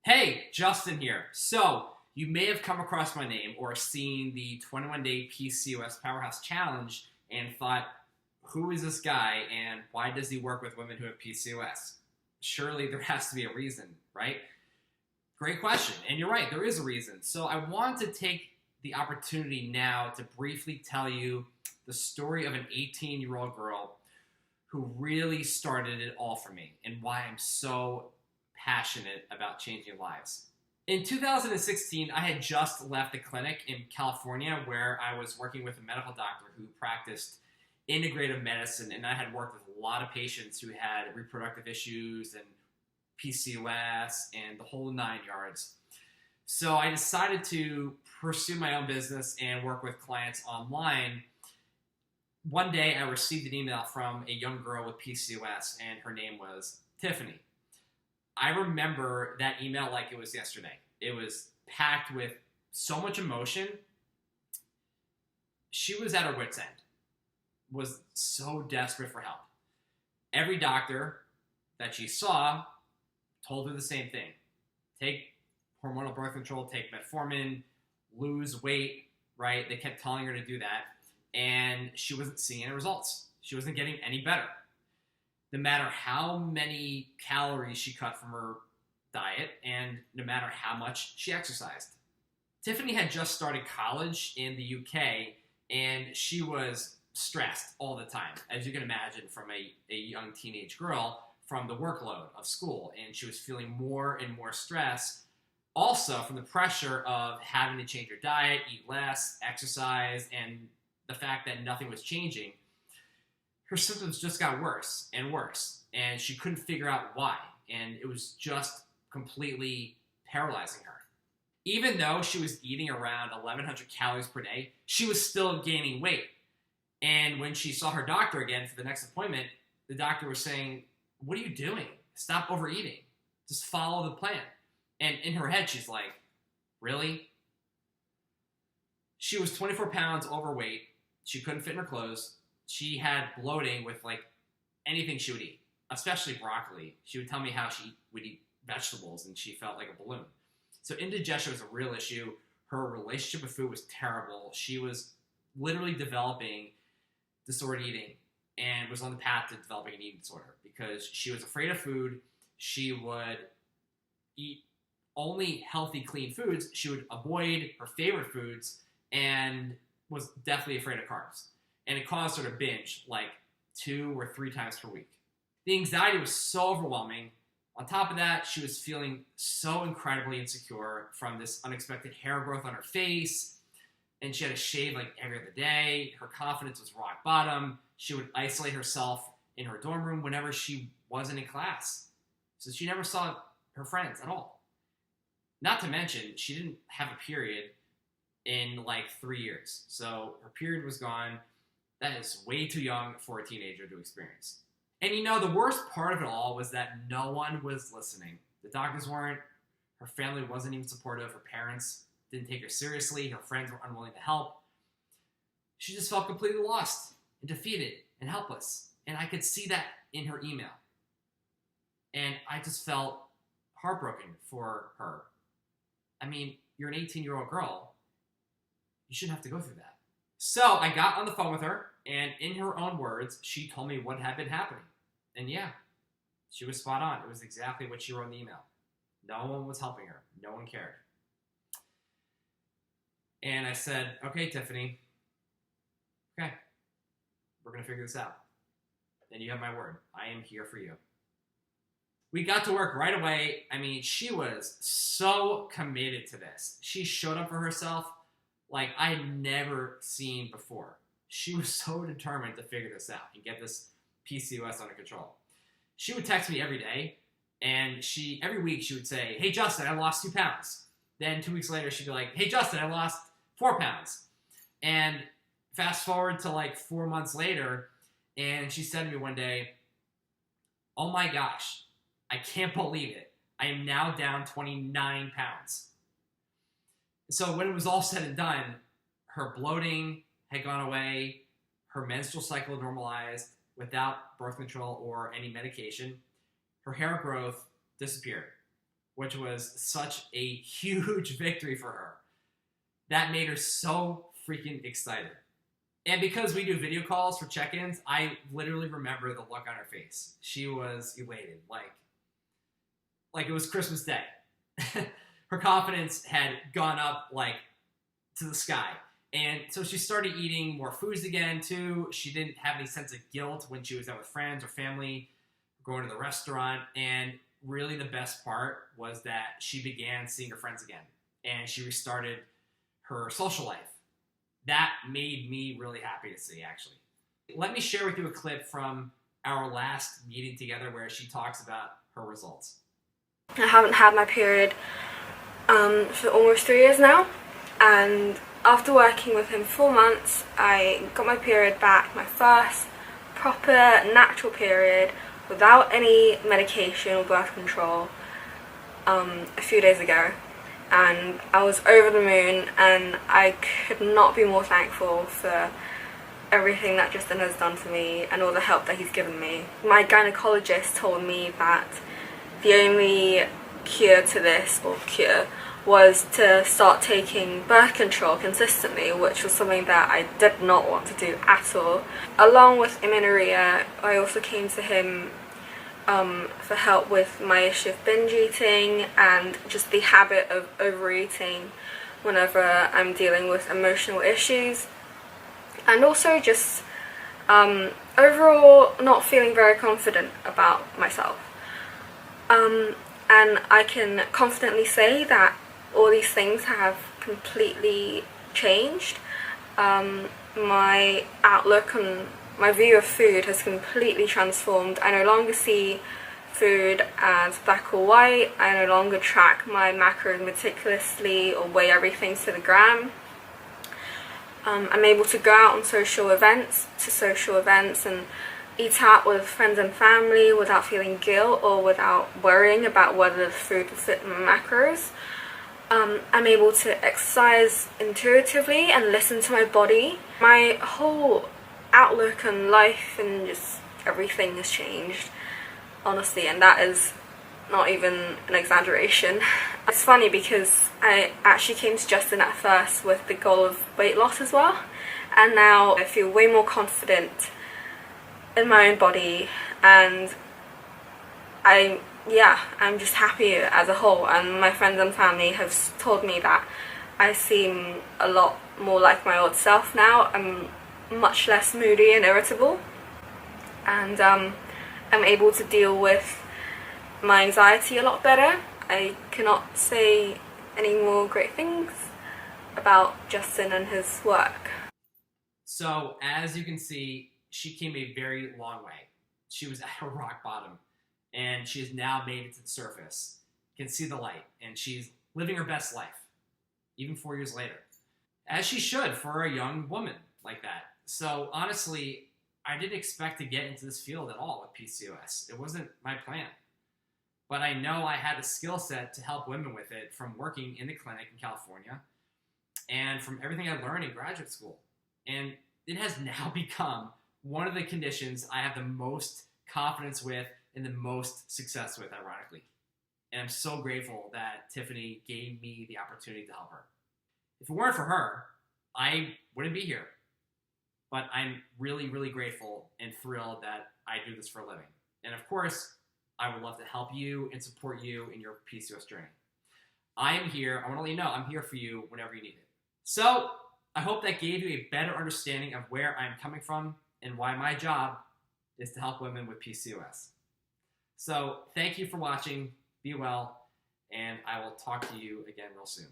Hey, Justin here. So, you may have come across my name or seen the 21-day PCOS Powerhouse Challenge and thought, who is this guy and why does he work with women who have PCOS? Surely there has to be a reason, right? Great question. And you're right, there is a reason. So, I want to take the opportunity now to briefly tell you the story of an 18-year-old girl who really started it all for me and why I'm so passionate about changing lives. In 2016, I had just left the clinic in California where I was working with a medical doctor who practiced integrative medicine, and I had worked with a lot of patients who had reproductive issues and PCOS and the whole nine yards. So I decided to pursue my own business and work with clients online. One day I received an email from a young girl with PCOS, and her name was Tiffany. I remember that email like it was yesterday. It was packed with so much emotion. She was at her wit's end, was so desperate for help. Every doctor that she saw told her the same thing. Take hormonal birth control, take metformin, lose weight, right? They kept telling her to do that, and she wasn't seeing any results. She wasn't getting any better. No matter how many calories she cut from her diet and no matter how much she exercised. Tiffany had just started college in the UK and she was stressed all the time, as you can imagine from a young teenage girl from the workload of school. And she was feeling more and more stress also from the pressure of having to change her diet, eat less, exercise, and the fact that nothing was changing. Her symptoms just got worse and worse, and she couldn't figure out why, and it was just completely paralyzing her. Even though she was eating around 1,100 calories per day, she was still gaining weight. And when she saw her doctor again for the next appointment, the doctor was saying, "What are you doing? Stop overeating. Just follow the plan." And in her head, she's like, "Really?" She was 24 pounds overweight. She couldn't fit in her clothes. She had bloating with like anything she would eat, especially broccoli. She would tell me how she would eat vegetables and she felt like a balloon. So indigestion was a real issue. Her relationship with food was terrible. She was literally developing disordered eating and was on the path to developing an eating disorder because she was afraid of food. She would eat only healthy, clean foods. She would avoid her favorite foods and was definitely afraid of carbs. And it caused her to binge like 2 or 3 times per week. The anxiety was so overwhelming. On top of that, she was feeling so incredibly insecure from this unexpected hair growth on her face. And she had to shave like every other day. Her confidence was rock bottom. She would isolate herself in her dorm room whenever she wasn't in class. So she never saw her friends at all. Not to mention, she didn't have a period in like 3 years. So her period was gone. That is way too young for a teenager to experience. And you know, the worst part of it all was that no one was listening. The doctors weren't, her family wasn't even supportive, her parents didn't take her seriously, her friends were unwilling to help. She just felt completely lost and defeated and helpless. And I could see that in her email. And I just felt heartbroken for her. I mean, you're an 18-year-old girl. You shouldn't have to go through that. So I got on the phone with her, and in her own words, she told me what had been happening. And yeah, she was spot on. It was exactly what she wrote in the email. No one was helping her. No one cared. And I said, "Okay, Tiffany, okay, we're going to figure this out. And you have my word. I am here for you." We got to work right away. I mean, she was so committed to this. She showed up for herself like I had never seen before. She was so determined to figure this out and get this PCOS under control. She would text me every day, and every week she would say, "Hey, Justin, I lost 2 pounds." Then 2 weeks later, she'd be like, "Hey, Justin, I lost 4 pounds." And fast forward to like 4 months later, and she said to me one day, "Oh my gosh, I can't believe it. I am now down 29 pounds. So when it was all said and done, her bloating had gone away, her menstrual cycle normalized without birth control or any medication, her hair growth disappeared. which was such a huge victory for her. That made her so freaking excited. And because we do video calls for check-ins, I literally remember the look on her face. She was elated, like it was Christmas Day. Her confidence had gone up like to the sky. And so she started eating more foods again too. She didn't have any sense of guilt when she was out with friends or family, going to the restaurant. And really the best part was that she began seeing her friends again. And she restarted her social life. That made me really happy to see, actually. Let me share with you a clip from our last meeting together where she talks about her results. I haven't had my period for almost 3 years now, and after working with him 4 months, I got my period back, my first proper natural period without any medication or birth control, a few days ago. And I was over the moon, and I could not be more thankful for everything that Justin has done for me and all the help that he's given me. My gynecologist told me that the only cure to this, or cure, was to start taking birth control consistently, which was something that I did not want to do at all. Along with amenorrhea, I also came to him for help with my issue of binge eating and just the habit of overeating whenever I'm dealing with emotional issues, and also just overall not feeling very confident about myself. And I can confidently say that all these things have completely changed. My outlook on my view of food has completely transformed. I no longer see food as black or white. I no longer track my macros meticulously or weigh everything to the gram. I'm able to go out on social events and eat out with friends and family without feeling guilt or without worrying about whether the food will fit in my macros. I'm able to exercise intuitively and listen to my body. My whole outlook on life and just everything has changed, honestly, and that is not even an exaggeration. It's funny because I actually came to Justin at first with the goal of weight loss as well, and now I feel way more confident in my own body, and I'm just happier as a whole. And my friends and family have told me that I seem a lot more like my old self now. I'm much less moody and irritable, and I'm able to deal with my anxiety a lot better. I cannot say any more great things about Justin and his work. So as you can see, she came a very long way. She was at her rock bottom, and she has now made it to the surface. You can see the light, and she's living her best life, even 4 years later. As she should for a young woman like that. So honestly, I didn't expect to get into this field at all with PCOS. It wasn't my plan. But I know I had a skill set to help women with it from working in the clinic in California and from everything I learned in graduate school. And it has now become one of the conditions I have the most confidence with and the most success with, ironically. And I'm so grateful that Tiffany gave me the opportunity to help her. If it weren't for her, I wouldn't be here. But I'm really, really grateful and thrilled that I do this for a living. And of course, I would love to help you and support you in your PCOS journey. I am here. I want to let you know I'm here for you whenever you need it. So I hope that gave you a better understanding of where I'm coming from and why my job is to help women with PCOS. So thank you for watching. Be well, and I will talk to you again real soon.